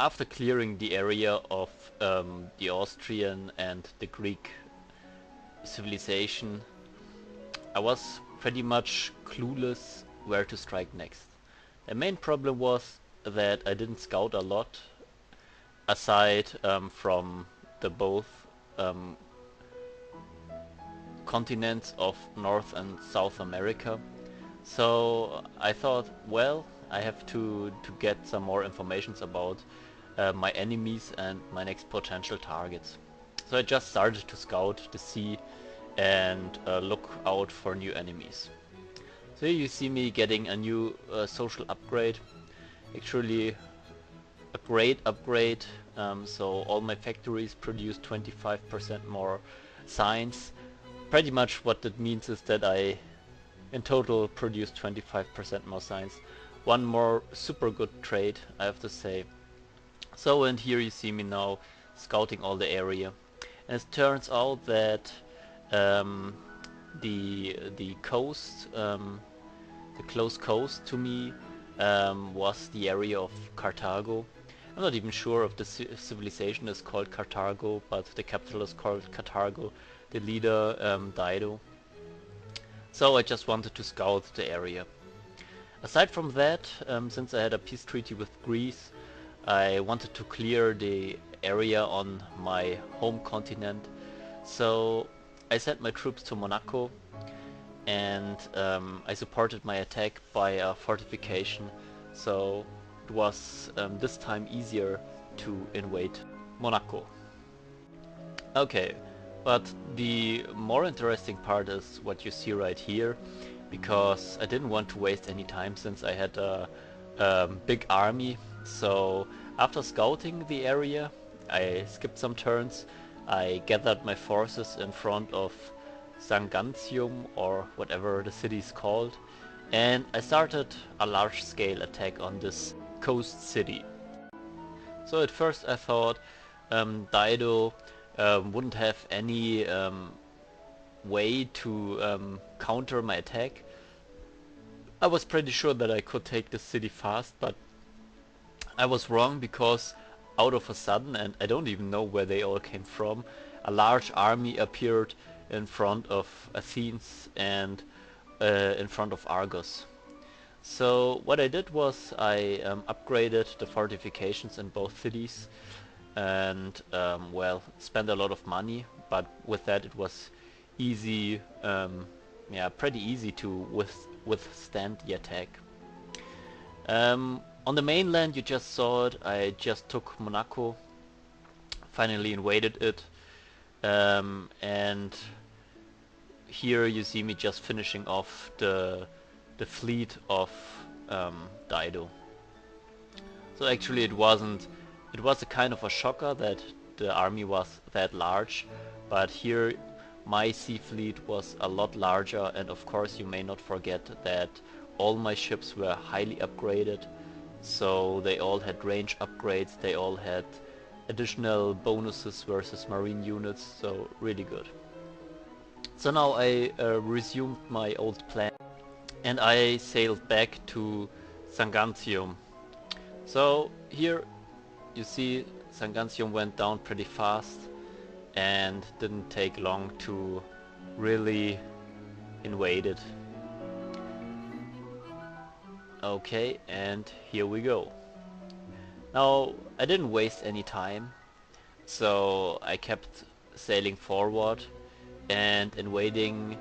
after clearing the area of the Austrian and the Greek civilization, I was pretty much clueless where to strike next. The main problem was that I didn't scout a lot, aside from the both um, continents of North and South America. So I thought, well, I have to get some more informations about my enemies and my next potential targets. So I just started to scout the sea and look out for new enemies. So here you see me getting a new social upgrade. Actually a great upgrade. So all my factories produce 25% more signs. Pretty much what that means is that I in total produce 25% more signs. One more super good trade, I have to say. So, and here you see me now scouting all the area. And it turns out that the coast, the close coast to me, was the area of Carthago. I'm not even sure if the civilization is called Carthago, but the capital is called Carthago, the leader Dido. So I just wanted to scout the area. Aside from that, since I had a peace treaty with Greece, I wanted to clear the area on my home continent. So I sent my troops to Monaco, and I supported my attack by a fortification. So it was this time easier to invade Monaco. Okay, but the more interesting part is what you see right here, because I didn't want to waste any time since I had a big army. So after scouting the area, I skipped some turns. I gathered my forces in front of Sangantium, or whatever the city is called, and I started a large-scale attack on this coast city. So at first I thought Dido wouldn't have any way to counter my attack. I was pretty sure that I could take the city fast, but I was wrong, because out of a sudden, and I don't even know where they all came from, a large army appeared in front of Athens and in front of Argos. So what I did was I upgraded the fortifications in both cities, and well, spent a lot of money, but with that it was easy, yeah, pretty easy to withstand the attack. On the mainland you just saw it, I just took Monaco, finally invaded it, and here you see me just finishing off the fleet of Dido. So actually it was a kind of a shocker that the army was that large, but here my sea fleet was a lot larger, and of course you may not forget that all my ships were highly upgraded, so they all had range upgrades, they all had additional bonuses versus marine units, so really good. So now I resumed my old plan and I sailed back to Sangantium. So here you see Sangantium went down pretty fast and didn't take long to really invade it. Okay, and here we go. Now I didn't waste any time, so I kept sailing forward and invading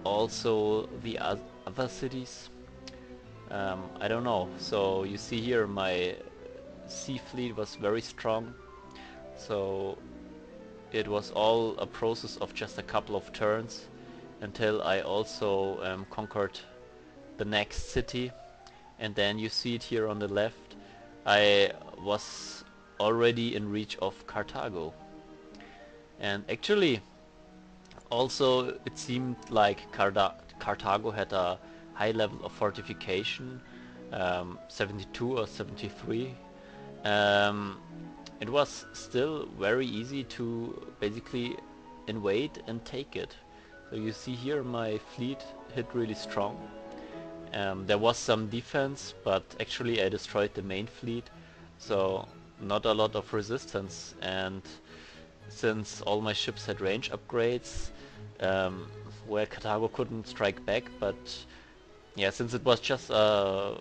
also the other cities. I don't know, so you see here my sea fleet was very strong, so it was all a process of just a couple of turns until I also conquered the next city. And then you see it here on the left, I was already in reach of Carthago. And actually also it seemed like Carthago had a high level of fortification, 72 or 73. It was still very easy to basically invade and take it. So you see here my fleet hit really strong. There was some defense, but actually I destroyed the main fleet, so not a lot of resistance, and since all my ships had range upgrades, um, where Carthago couldn't strike back, but yeah, since it was just a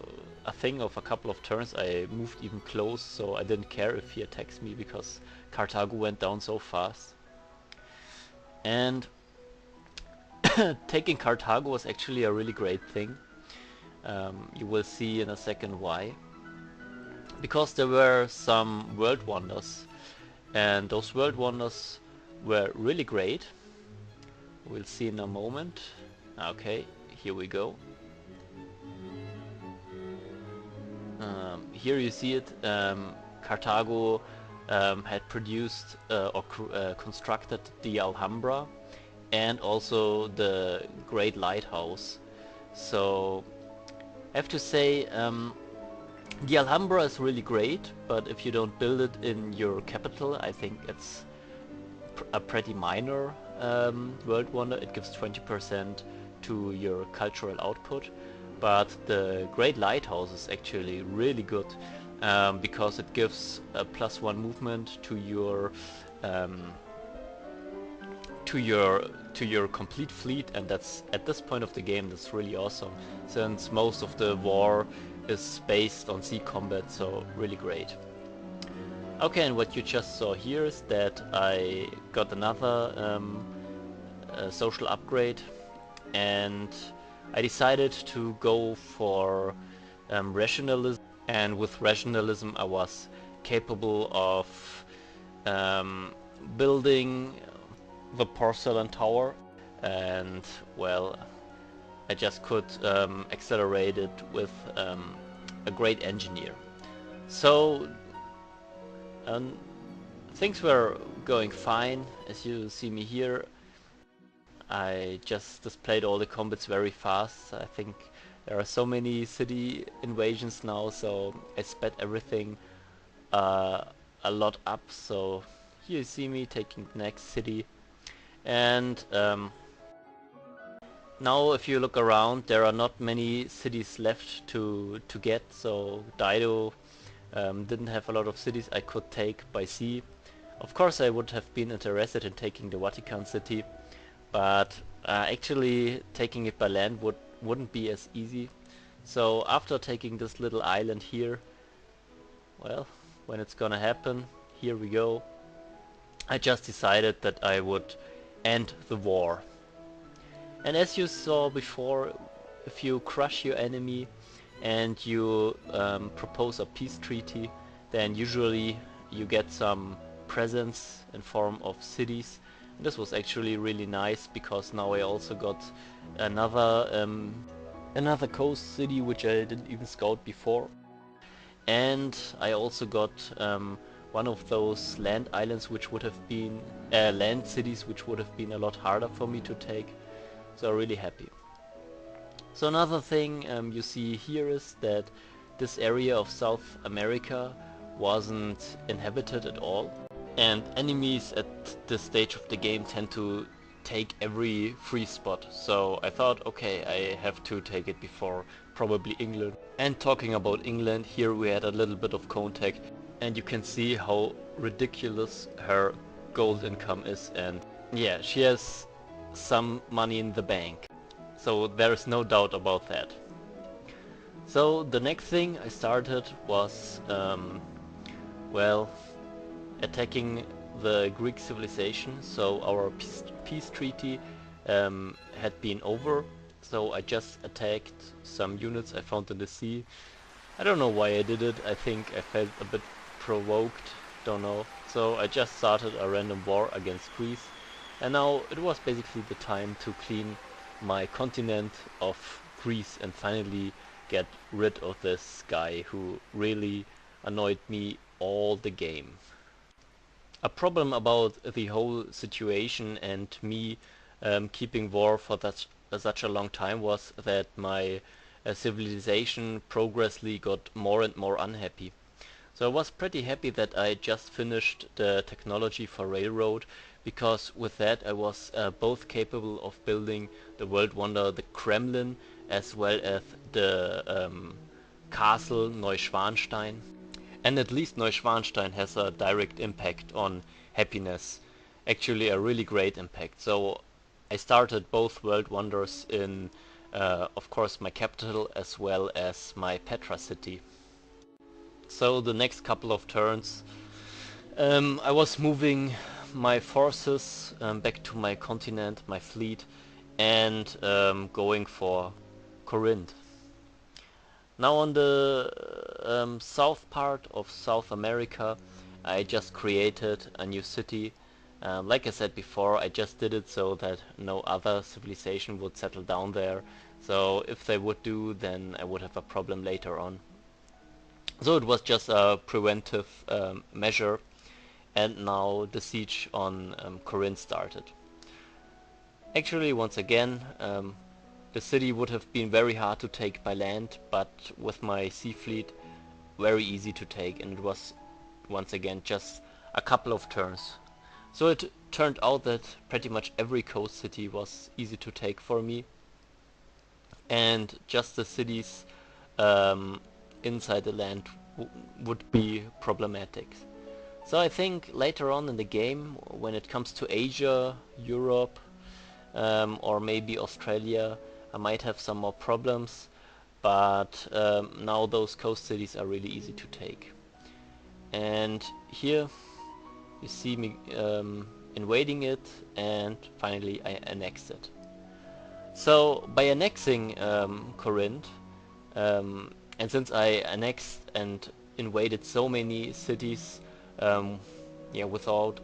thing of a couple of turns, I moved even close, so I didn't care if he attacks me because Carthago went down so fast. And taking Carthago was actually a really great thing. You will see in a second why. Because there were some world wonders, and those world wonders were really great. We'll see in a moment. Okay, here we go. Here you see it. Carthago had produced or constructed the Alhambra and also the Great Lighthouse. So I have to say the Alhambra is really great, but if you don't build it in your capital, I think it's a pretty minor world wonder. It gives 20% to your cultural output, but the Great Lighthouse is actually really good because it gives a +1 movement to your complete fleet, and that's at this point of the game that's really awesome, since most of the war is based on sea combat, so really great. Okay, and what you just saw here is that I got another social upgrade, and I decided to go for rationalism, and with rationalism I was capable of building the porcelain tower, and well, I just could accelerate it with a great engineer. So things were going fine. As you see me here, I just displayed all the combats very fast. I think there are so many city invasions now, so I sped everything a lot up. So here you see me taking the next city, and now if you look around, there are not many cities left to get, so Dido didn't have a lot of cities I could take by sea. Of course I would have been interested in taking the Vatican City, but actually taking it by land wouldn't be as easy. So after taking this little island here, well, when it's gonna happen, here we go. I just decided that I would end the war. And as you saw before, if you crush your enemy and you propose a peace treaty, then usually you get some presents in form of cities. And this was actually really nice, because now I also got another coast city which I didn't even scout before. And I also got one of those land islands which would have been land cities which would have been a lot harder for me to take. So really happy. So another thing you see here is that this area of South America wasn't inhabited at all, and enemies at this stage of the game tend to take every free spot. So I thought, okay, I have to take it before probably England. And talking about England, here we had a little bit of contact, and you can see how ridiculous her gold income is, and yeah, she has some money in the bank. So there is no doubt about that. So the next thing I started was, well, attacking the Greek civilization. So our peace treaty had been over, so I just attacked some units I found in the sea. I don't know why I did it. I think I felt a bit provoked, don't know. So I just started a random war against Greece, and now it was basically the time to clean my continent of Greece and finally get rid of this guy who really annoyed me all the game. A problem about the whole situation and me keeping war for such a long time was that my civilization progressively got more and more unhappy. So I was pretty happy that I just finished the technology for railroad, because with that I was both capable of building the world wonder the Kremlin as well as the castle Neuschwanstein. And at least Neuschwanstein has a direct impact on happiness. Actually a really great impact. So I started both world wonders in of course my capital as well as my Petra city. So the next couple of turns I was moving my forces back to my continent, my fleet, and going for Corinth. Now on the south part of South America, I just created a new city. Like I said before, I just did it so that no other civilization would settle down there. So if they would do, then I would have a problem later on. So it was just a preventive measure, and now the siege on Corinth started. Actually, once again, the city would have been very hard to take by land, but with my sea fleet, very easy to take, and it was once again just a couple of turns. So it turned out that pretty much every coast city was easy to take for me, and just the cities inside the land would be problematic. So I think later on in the game, when it comes to Asia, Europe, or maybe Australia, I might have some more problems, but now those coast cities are really easy to take. And here you see me invading it, and finally I annexed it. So by annexing Corinth, and since I annexed and invaded so many cities, yeah, without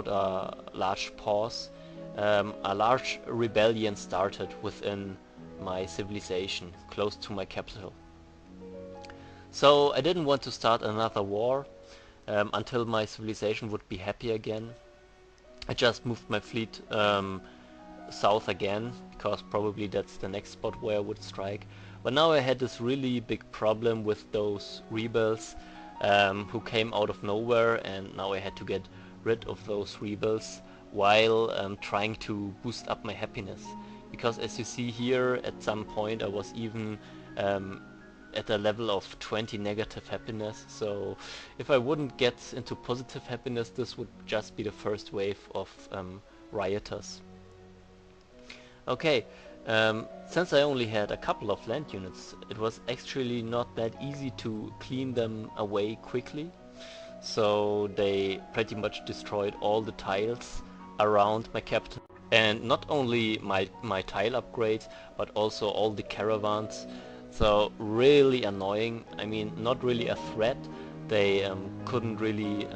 a large pause, a large rebellion started within my civilization, close to my capital. So I didn't want to start another war until my civilization would be happy again. I just moved my fleet south again, because probably that's the next spot where I would strike. But now I had this really big problem with those rebels who came out of nowhere, and now I had to get rid of those rebels while trying to boost up my happiness. Because as you see here, at some point I was even at a level of 20 negative happiness, so if I wouldn't get into positive happiness, this would just be the first wave of rioters. Okay, since I only had a couple of land units, it was actually not that easy to clean them away quickly. So they pretty much destroyed all the tiles around my capital. And not only my tile upgrades, but also all the caravans. So really annoying. I mean, not really a threat. They couldn't really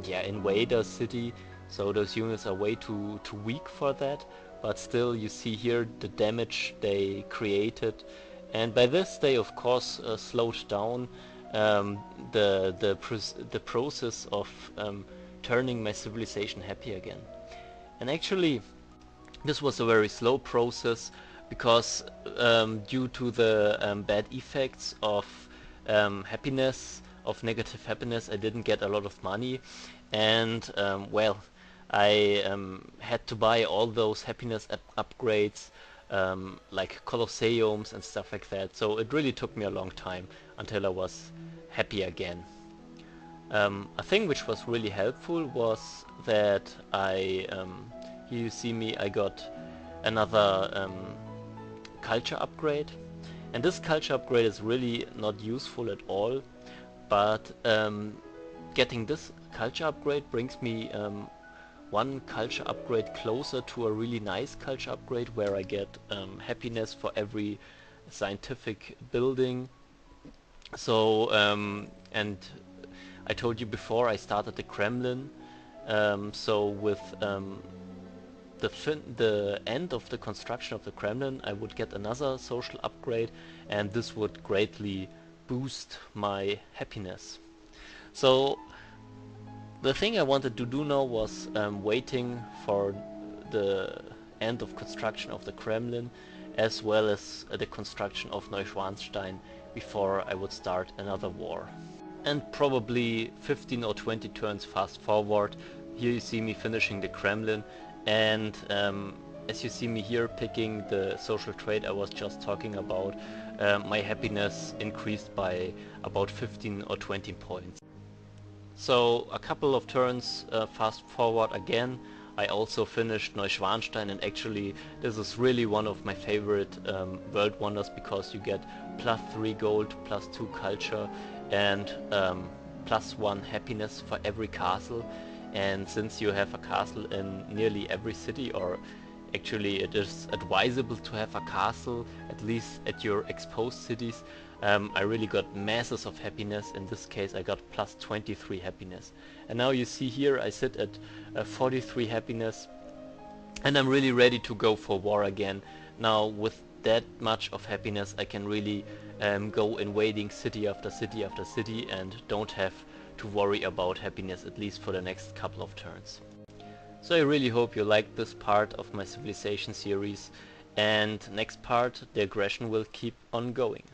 yeah, invade a city. So those units are way too weak for that. But still, you see here the damage they created, and by this they of course slowed down the process of turning my civilization happy again. And actually, this was a very slow process because due to the bad effects of happiness, of negative happiness, I didn't get a lot of money, and well, I had to buy all those happiness upgrades, like colosseums and stuff like that, so it really took me a long time until I was happy again. A thing which was really helpful was that here you see me, I got another culture upgrade, and this culture upgrade is really not useful at all, but getting this culture upgrade brings me one culture upgrade closer to a really nice culture upgrade where I get happiness for every scientific building. So and I told you before I started the Kremlin, so with the end of the construction of the Kremlin I would get another social upgrade, and this would greatly boost my happiness. So the thing I wanted to do now was waiting for the end of construction of the Kremlin as well as the construction of Neuschwanstein before I would start another war. And probably 15 or 20 turns fast forward, here you see me finishing the Kremlin, and as you see me here picking the social trait I was just talking about, my happiness increased by about 15 or 20 points. So a couple of turns fast forward again, I also finished Neuschwanstein, and actually this is really one of my favorite world wonders, because you get +3 gold, +2 culture, and +1 happiness for every castle. And since you have a castle in nearly every city, or actually it is advisable to have a castle at least at your exposed cities, I really got masses of happiness. In this case I got +23 happiness. And now you see here I sit at 43 happiness, and I'm really ready to go for war again. Now with that much of happiness I can really go invading city after city after city, and don't have to worry about happiness, at least for the next couple of turns. So I really hope you liked this part of my civilization series, and next part the aggression will keep on going.